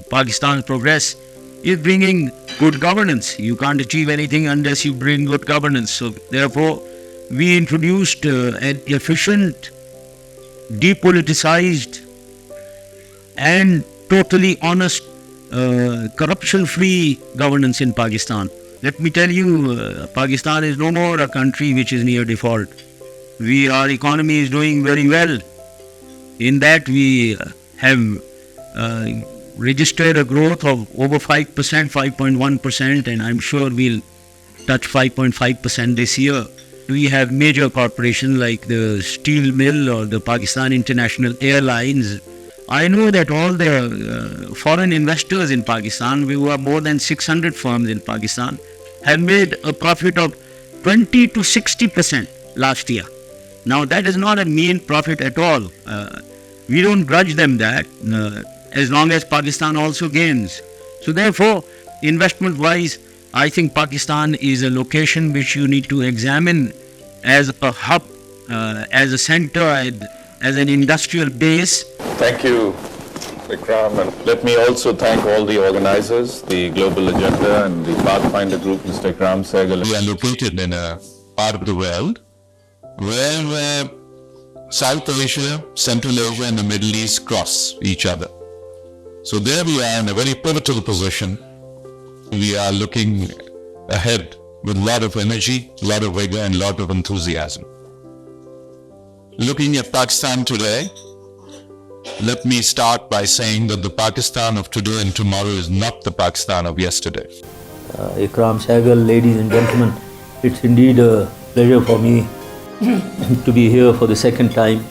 Pakistan's progress is bringing good governance. You can't achieve anything unless you bring good governance. So therefore, we introduced an efficient, depoliticized, and totally honest, corruption-free governance in Pakistan. Let me tell you, Pakistan is no more a country which is near default. Our economy is doing very well. In that, we have registered a growth of over 5%, 5.1%, and I'm sure we'll touch 5.5% this year. We have major corporations like the steel mill or the Pakistan International Airlines. I know that all the foreign investors in Pakistan, we have more than 600 firms in Pakistan, have made a profit of 20 to 60% last year. Now that is not a mean profit at all. We don't grudge them that as long as Pakistan also gains. So therefore, investment-wise, I think Pakistan is a location which you need to examine as a hub, as a center, as an industrial base. Thank you, Vikram. And let me also thank all the organizers, the Global Agenda and the Pathfinder Group, Mr. Vikram Sehgal. We are located in a part of the world where South Asia, Central Asia and the Middle East cross each other. So there we are in a very pivotal position. We are looking ahead with a lot of energy, a lot of vigor and a lot of enthusiasm. Looking at Pakistan today, let me start by saying that the Pakistan of today and tomorrow is not the Pakistan of yesterday. Ikram Sehgal, ladies and gentlemen, it's indeed a pleasure for me to be here for the second time.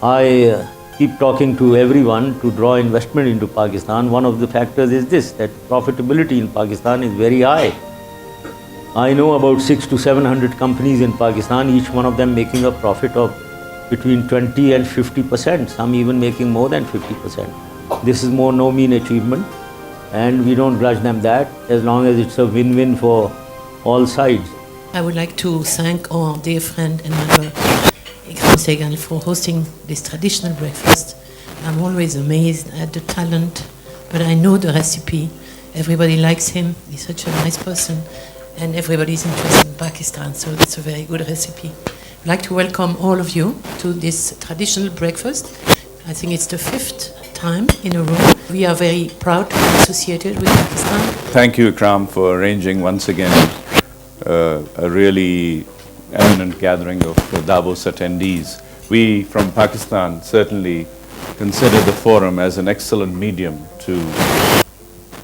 I keep talking to everyone to draw investment into Pakistan. One of the factors is this, that profitability in Pakistan is very high. I know about 600 to 700 companies in Pakistan, each one of them making a profit of between 20 and 50%, some even making more than 50%. This is no mean achievement, and we don't grudge them that as long as it's a win-win for all sides. I would like to thank our dear friend and member Ikram Sehgal for hosting this traditional breakfast. I'm always amazed at the talent, but I know the recipe. Everybody likes him, he's such a nice person, and everybody is interested in Pakistan, so that's a very good recipe. I'd like to welcome all of you to this traditional breakfast. I think it's the 5th time in a row. We are very proud to be associated with Pakistan. Thank you, Ikram, for arranging once again a really eminent gathering of Davos attendees. We from Pakistan certainly consider the forum as an excellent medium to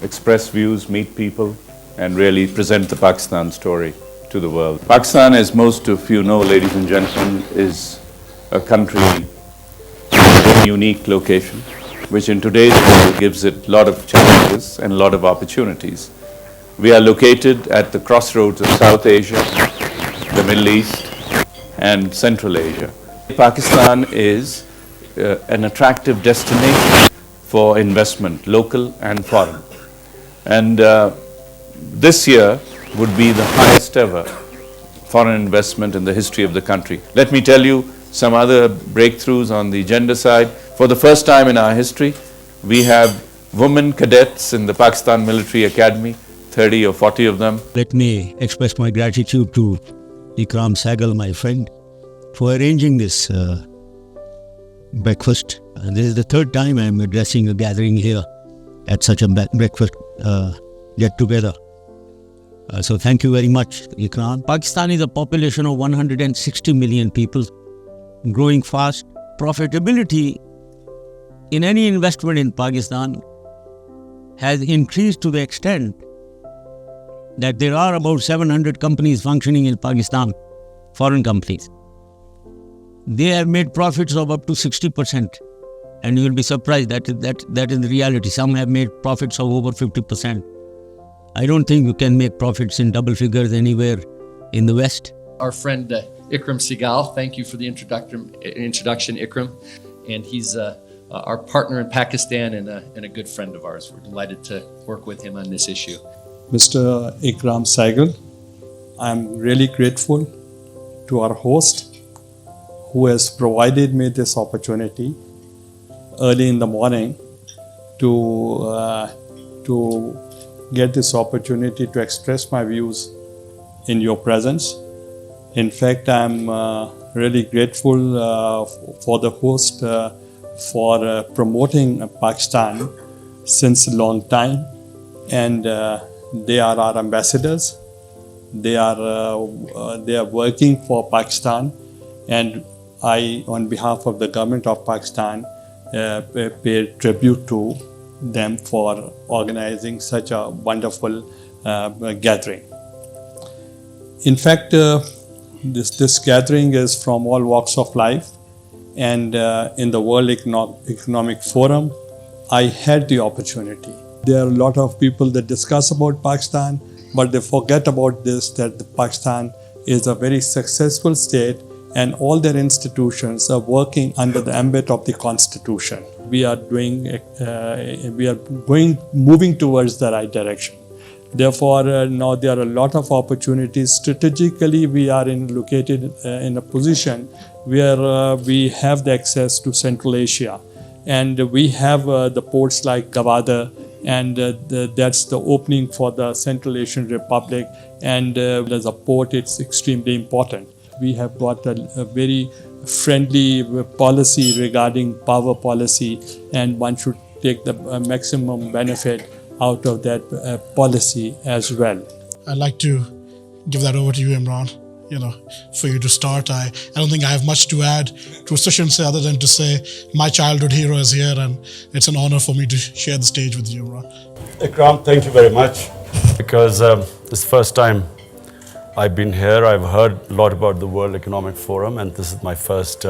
express views, meet people, and really present the Pakistan story to the world. Pakistan, as most of you know, ladies and gentlemen, is a country in a very unique location, which in today's world gives it a lot of challenges and a lot of opportunities. We are located at the crossroads of South Asia, the Middle East, and Central Asia. Pakistan is an attractive destination for investment, local and foreign. And this year would be the highest ever foreign investment in the history of the country. Let me tell you some other breakthroughs on the gender side. For the first time in our history, we have women cadets in the Pakistan Military Academy, 30 or 40 of them. Let me express my gratitude to Ikram Sehgal, my friend, for arranging this breakfast. This is the 3rd time I am addressing a gathering here at such a breakfast get-together. So thank you very much, Ikram. Pakistan is a population of 160 million people, growing fast. Profitability in any investment in Pakistan has increased to the extent that there are about 700 companies functioning in Pakistan, foreign companies. They have made profits of up to 60%, and you will be surprised that is the reality. Some have made profits of over 50%. I don't think you can make profits in double figures anywhere in the West. Our friend Ikram Sehgal, thank you for the introduction, Ikram. And he's our partner in Pakistan and a good friend of ours. We're delighted to work with him on this issue. Mr. Ikram Sehgal, I'm really grateful to our host who has provided me this opportunity early in the morning to get this opportunity to express my views in your presence. In fact, I'm really grateful for the host for promoting Pakistan since a long time, and they are our ambassadors. They are working for Pakistan, and I, on behalf of the government of Pakistan, pay tribute to them for organizing such a wonderful gathering. In fact, this gathering is from all walks of life, and in the World Economic Forum, I had the opportunity. There are a lot of people that discuss about Pakistan, but they forget about this, that Pakistan is a very successful state and all their institutions are working under the ambit of the Constitution. We are moving towards the right direction. Therefore, now there are a lot of opportunities. Strategically, we are located in a position where we have the access to Central Asia, and we have the ports like Gwadar, and that's the opening for the Central Asian Republic, and as a port, it's extremely important. We have got a very friendly policy regarding power policy, and one should take the maximum benefit out of that policy as well. I'd like to give that over to you, Imran, for you to start. I don't think I have much to add to Sushant other than to say my childhood hero is here, and it's an honor for me to share the stage with you, Imran. Ikram, thank you very much, because this first time I've been here. I've heard a lot about the World Economic Forum, and this is my first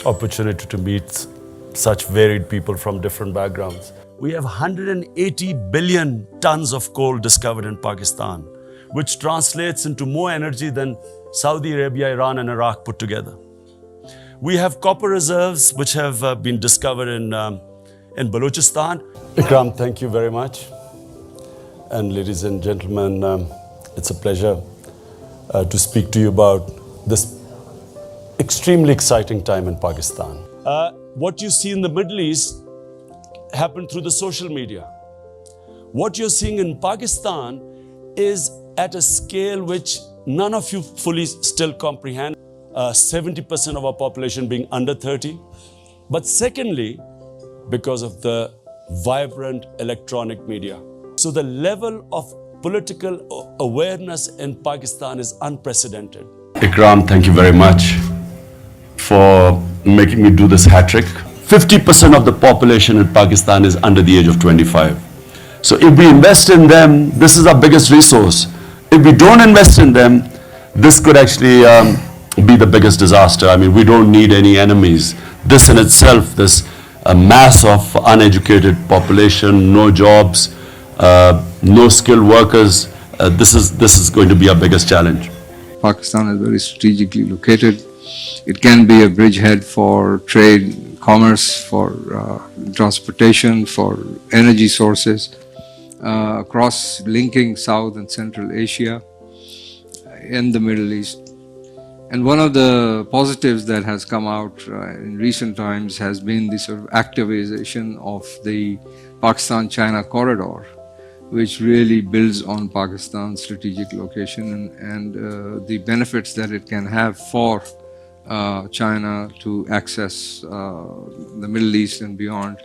opportunity to meet such varied people from different backgrounds. We have 180 billion tons of coal discovered in Pakistan, which translates into more energy than Saudi Arabia, Iran and Iraq put together. We have copper reserves which have been discovered in Balochistan. Ikram, thank you very much. And ladies and gentlemen, it's a pleasure to speak to you about this extremely exciting time in Pakistan. What you see in the Middle East happened through the social media. What you're seeing in Pakistan is at a scale which none of you fully still comprehend. 70% of our population being under 30. But secondly, because of the vibrant electronic media. So the level of political awareness in Pakistan is unprecedented. Ikram, thank you very much for making me do this hat trick. 50% of the population in Pakistan is under the age of 25. So if we invest in them, this is our biggest resource. If we don't invest in them, this could actually be the biggest disaster. I mean, we don't need any enemies. This in itself, this mass of uneducated population, no jobs, no skilled workers, this is going to be our biggest challenge. Pakistan is very strategically located. It can be a bridgehead for trade, commerce, for transportation, for energy sources, across linking South and Central Asia and the Middle East. And one of the positives that has come out in recent times has been the sort of activization of the Pakistan-China corridor, which really builds on Pakistan's strategic location and the benefits that it can have for China to access the Middle East and beyond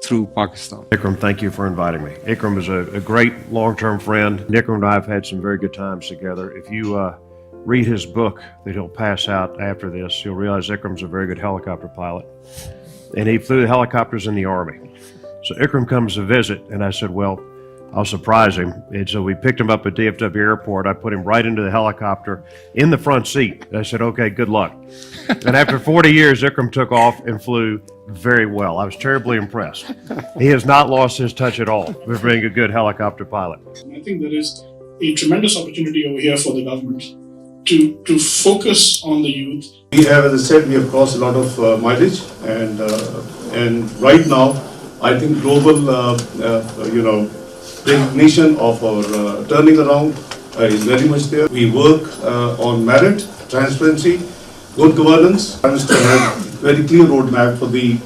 through Pakistan. Ikram, thank you for inviting me. Ikram is a great long-term friend. Ikram and I have had some very good times together. If you read his book that he'll pass out after this, you'll realize Ikram's a very good helicopter pilot. And he flew the helicopters in the Army. So Ikram comes to visit, and I said, well, I'll surprise him. And so we picked him up at DFW Airport. I put him right into the helicopter in the front seat. I said, okay, good luck. And after 40 years, Ikram took off and flew very well. I was terribly impressed. He has not lost his touch at all for being a good helicopter pilot. I think there is a tremendous opportunity over here for the government to focus on the youth. We have, as I said, we have crossed a lot of mileage, and right now, I think global, recognition of our turning around is very much there. We work on merit, transparency, good governance, and to have very clear roadmap for the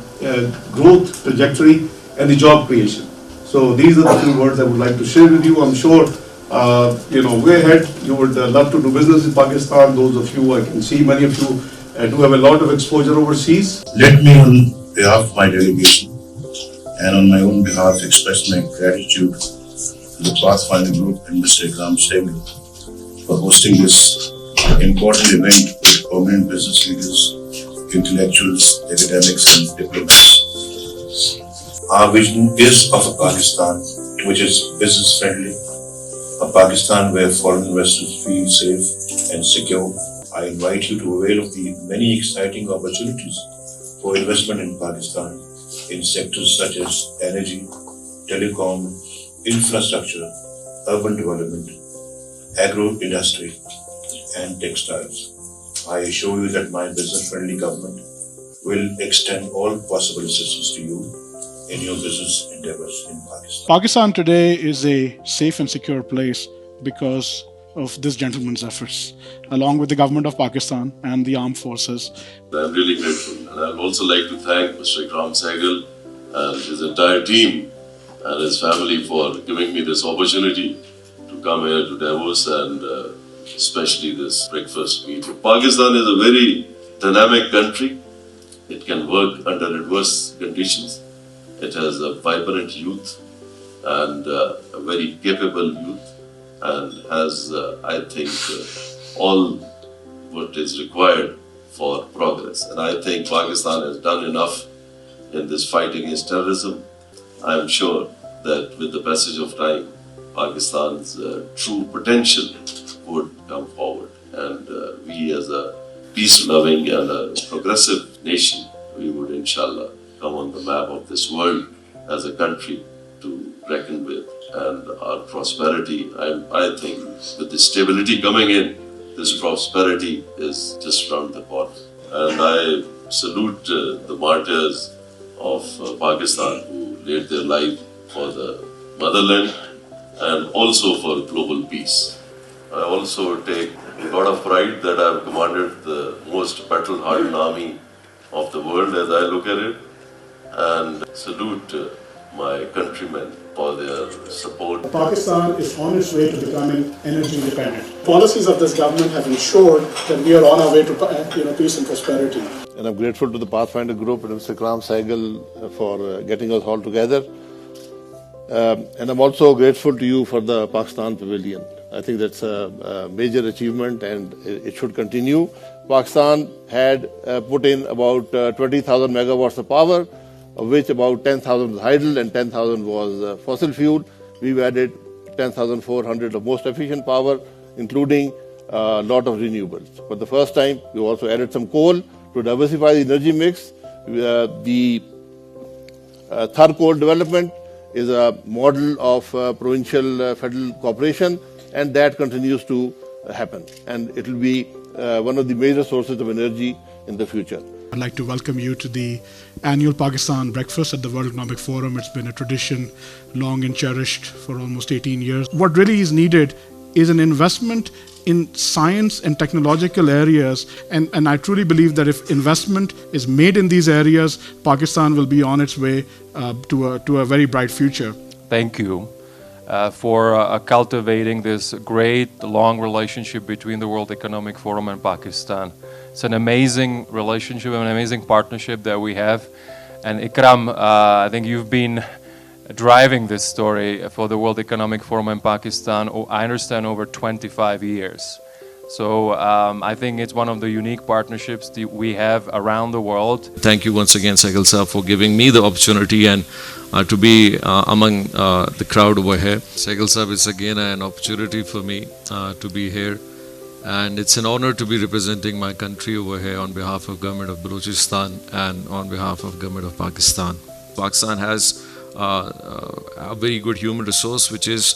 growth trajectory and the job creation. So these are the few words I would like to share with you. I'm sure, way ahead, you would love to do business in Pakistan. Those of you, I can see many of you do have a lot of exposure overseas. Let me, on behalf of my delegation and on my own behalf, express my gratitude to the Pathfinder Group and Mr. Ikram Sehgal for hosting this important event with prominent business leaders, intellectuals, academics, and diplomats. Our vision is of a Pakistan which is business friendly, a Pakistan where foreign investors feel safe and secure. I invite you to avail of the many exciting opportunities for investment in Pakistan in sectors such as energy, telecom, infrastructure, urban development, agro-industry, and textiles. I assure you that my business-friendly government will extend all possible assistance to you in your business endeavors in Pakistan. Pakistan today is a safe and secure place because of this gentleman's efforts, along with the government of Pakistan and the armed forces. I'm really grateful, and I'd also like to thank Mr. Ikram Sehgal and his entire team and his family for giving me this opportunity to come here to Davos and especially this breakfast meeting. Pakistan is a very dynamic country. It can work under adverse conditions. It has a vibrant youth and a very capable youth, and has, I think, all what is required for progress. And I think Pakistan has done enough in this fight against terrorism. I am sure that with the passage of time, Pakistan's true potential would come forward. And we as a peace-loving and a progressive nation, we would inshallah come on the map of this world as a country to reckon with. And our prosperity, I think with the stability coming in, this prosperity is just round the corner. And I salute the martyrs of Pakistan who laid their life for the motherland and also for global peace. I also take a lot of pride that I have commanded the most battle-hardened army of the world as I look at it, and salute my countrymen for their support. Pakistan is on its way to becoming energy independent. Policies of this government have ensured that we are on our way to peace and prosperity. And I'm grateful to the Pathfinder Group and Mr. Ikram Sehgal for getting us all together. And I'm also grateful to you for the Pakistan Pavilion. I think that's a major achievement and it should continue. Pakistan had put in about 20,000 megawatts of power, of which about 10,000 was hydel and 10,000 was fossil fuel. We've added 10,400 of most efficient power, including a lot of renewables. For the first time, we also added some coal to diversify the energy mix. The third coal development is a model of provincial federal cooperation, and that continues to happen. And it will be one of the major sources of energy in the future. I'd like to welcome you to the annual Pakistan breakfast at the World Economic Forum. It's been a tradition long and cherished for almost 18 years. What really is needed is an investment in science and technological areas, and I truly believe that if investment is made in these areas, Pakistan will be on its way to a very bright future. Thank you for cultivating this great long relationship between the World Economic Forum and Pakistan. It's an amazing relationship, an amazing partnership that we have. And Ikram, I think you've been driving this story for the World Economic Forum in Pakistan, I understand, over 25 years. So I think it's one of the unique partnerships that we have around the world. Thank you once again, Sehgal sir, for giving me the opportunity and to be among the crowd over here. Sehgal sir, it's again an opportunity for me to be here. And it's an honor to be representing my country over here on behalf of government of Balochistan and on behalf of government of Pakistan. Pakistan has a very good human resource which is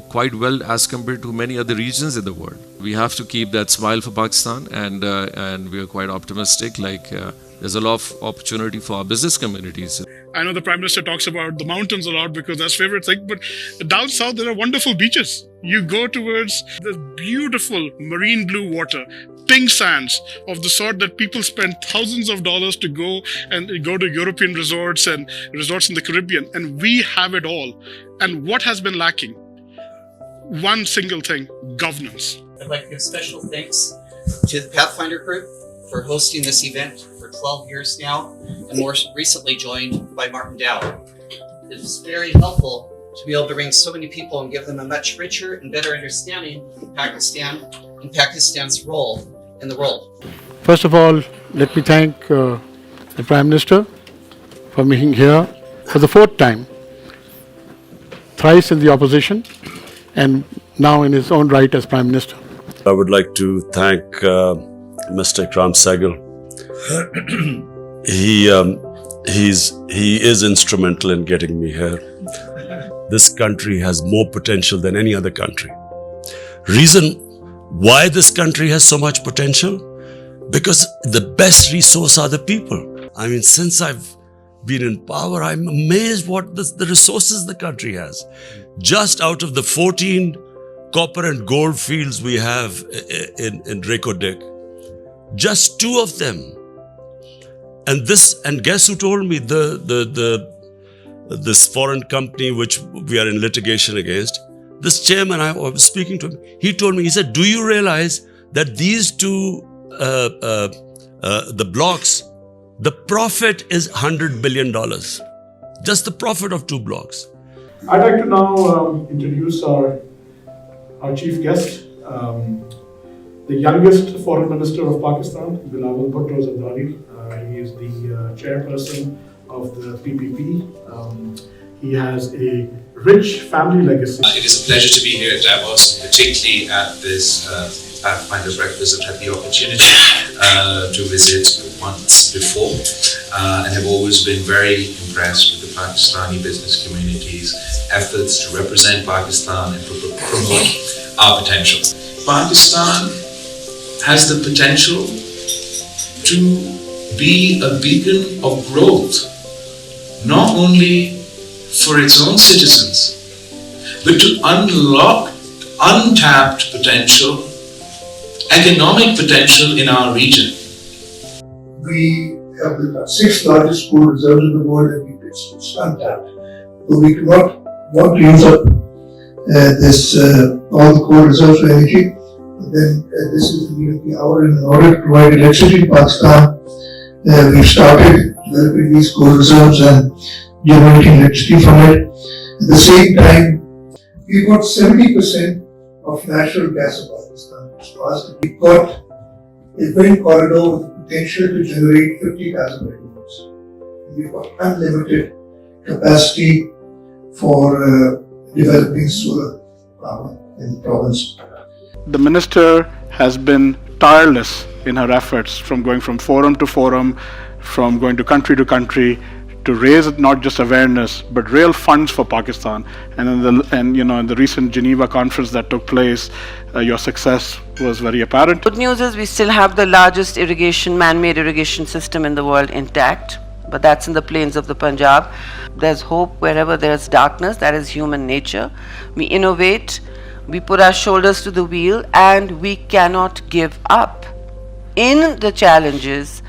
quite well as compared to many other regions in the world. We have to keep that smile for Pakistan, and we are quite optimistic. There's a lot of opportunity for our business communities. I know the Prime Minister talks about the mountains a lot because that's his favorite thing, but down south there are wonderful beaches. You go towards the beautiful marine blue water, pink sands of the sort that people spend thousands of dollars to go to European resorts and resorts in the Caribbean, and we have it all. And what has been lacking? One single thing: governance. I'd like to give special thanks to the Pathfinder Group for hosting this event for 12 years now, and more recently joined by Martin Dow. It's very helpful to be able to bring so many people and give them a much richer and better understanding of Pakistan and Pakistan's role in the world. First of all, let me thank the Prime Minister for being here for the fourth time, thrice in the opposition, and now in his own right as Prime Minister. I would like to thank Mr. Ikram Sehgal. He is instrumental in getting me here. This country has more potential than any other country. Reason why this country has so much potential? Because the best resource are the people. I mean, since I've been in power, I'm amazed what the resources the country has. Just out of the 14 copper and gold fields we have in Reko Dick, just 2 of them. And guess who told me this foreign company which we are in litigation against, this chairman, I was speaking to him, he told me, he said, do you realize that these 2, the blocks, the profit is $100 billion. Just the profit of 2 blocks. I'd like to now introduce our chief guest, the youngest foreign minister of Pakistan, Bilawal Bhutto Zardari. He is the chairperson of the PPP. He has a rich family legacy. It is a pleasure to be here at Davos, particularly at this Pathfinder breakfast. I've had the opportunity to visit once before and have always been very impressed with the Pakistani business community's efforts to represent Pakistan and promote our potential. Pakistan has the potential to be a beacon of growth, not only for its own citizens, but to unlock untapped potential, economic potential in our region. We have the 6th largest coal reserves in the world, and it's untapped. So we do not want to use up all the coal reserves for energy. But then this is the need of the hour, and in order to provide electricity in Pakistan, we've started developing these coal reserves and generating electricity from it. At the same time, we've got 70% of natural gas in Pakistan. We've got a wind corridor with the potential to generate 50,000 megawatts. We've got unlimited capacity for developing solar power in the province. The minister has been tireless in her efforts, from going from forum to forum, from going to country, to raise not just awareness but real funds for Pakistan. And in the recent Geneva conference that took place, your success was very apparent. Good news is we still have the largest man-made irrigation system in the world intact, but that's in the plains of the Punjab. There's hope wherever there's darkness. That is human nature. We innovate, we put our shoulders to the wheel, and we cannot give up. In the challenges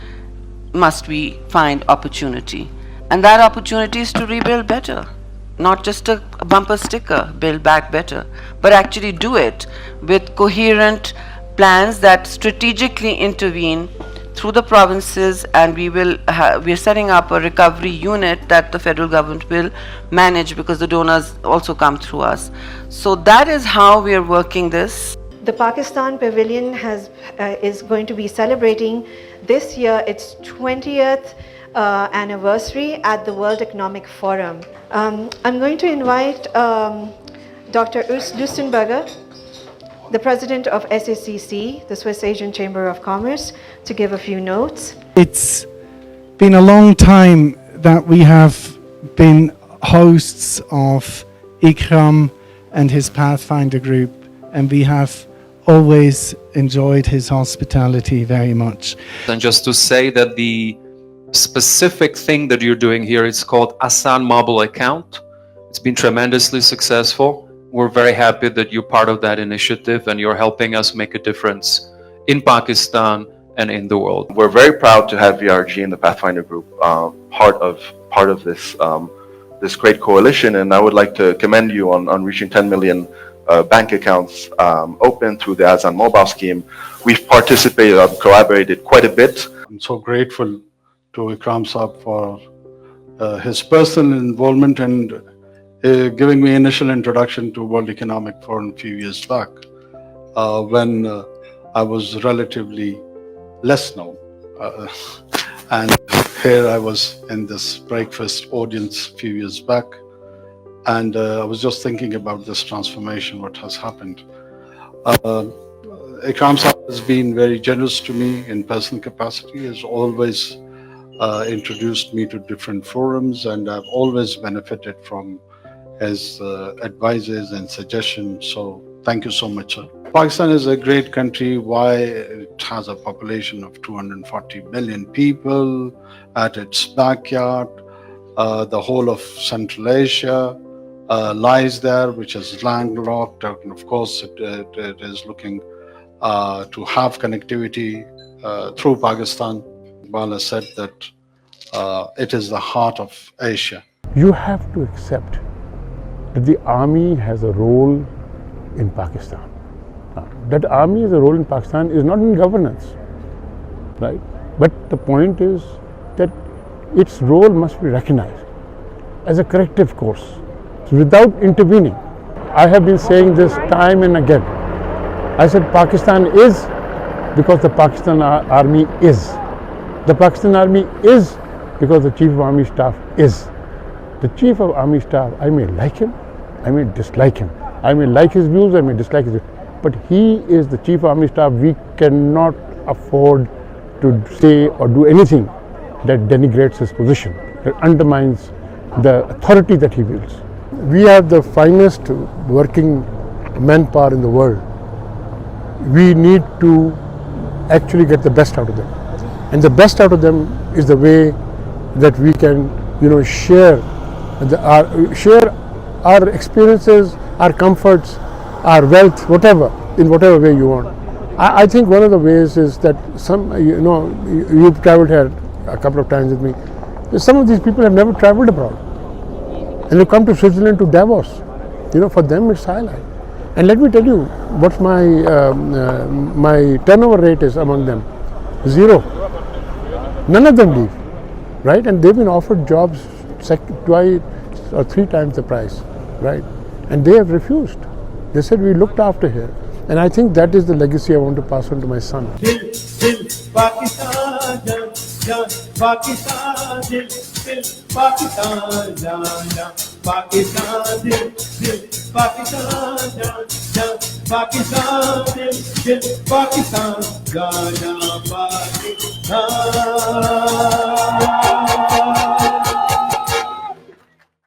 must we find opportunity, and that opportunity is to rebuild better, not just a bumper sticker, build back better, but actually do it with coherent plans that strategically intervene through the provinces, and we're setting up a recovery unit that the federal government will manage because the donors also come through us. So that is how we are working this. The Pakistan Pavilion is going to be celebrating this year its 20th anniversary at the World Economic Forum. I'm going to invite Dr. Urs Lustenberger, the president of SACC, the Swiss Asian Chamber of Commerce, to give a few notes. It's been a long time that we have been hosts of Ikram and his Pathfinder group, and we have always enjoyed his hospitality very much. And just to say that the specific thing that you're doing here. It's called Asan Mobile Account. It's been tremendously successful. We're very happy that you're part of that initiative and you're helping us make a difference in Pakistan and in the world. We're very proud to have VRG and the Pathfinder Group part of this this great coalition, and I would like to commend you on reaching 10 million bank accounts open through the Azan mobile scheme. We've participated and collaborated quite a bit. I'm so grateful to Ikram Saab for his personal involvement and giving me initial introduction to World Economic Forum a few years back when I was relatively less known. And here I was in this breakfast audience a few years back, and I was just thinking about this transformation, what has happened. Ikram Saab has been very generous to me in personal capacity, has always introduced me to different forums, and I've always benefited from his advices and suggestions. So thank you so much, sir. Pakistan is a great country. Why? It has a population of 240 million people at its backyard. The whole of Central Asia lies there, which is landlocked. And of course, it is looking to have connectivity through Pakistan. Bala said that it is the heart of Asia. You have to accept that the army has a role in Pakistan. That army has a role in Pakistan is not in governance, right? But the point is that its role must be recognized as a corrective course without intervening. I have been saying this time and again. I said Pakistan is because the Pakistan army is. The Pakistan army is because the Chief of Army Staff is. The Chief of Army Staff, I may like him, I may dislike him. I may like his views, I may dislike his views. But he is the Chief of Army Staff. We cannot afford to say or do anything that denigrates his position, that undermines the authority that he wields. We have the finest working manpower in the world. We need to actually get the best out of them. And the best out of them is the way that we can, share our experiences, our comforts, our wealth, whatever, in whatever way you want. I think one of the ways is that you've traveled here a couple of times with me. Some of these people have never traveled abroad. And they come to Switzerland, to Davos. For them it's highlight. And let me tell you, what my turnover rate is among them. 0. None of them leave, right? And they've been offered jobs twice or 3 times the price, right? And they have refused. They said, we looked after here. And I think that is the legacy I want to pass on to my son. Pakistan,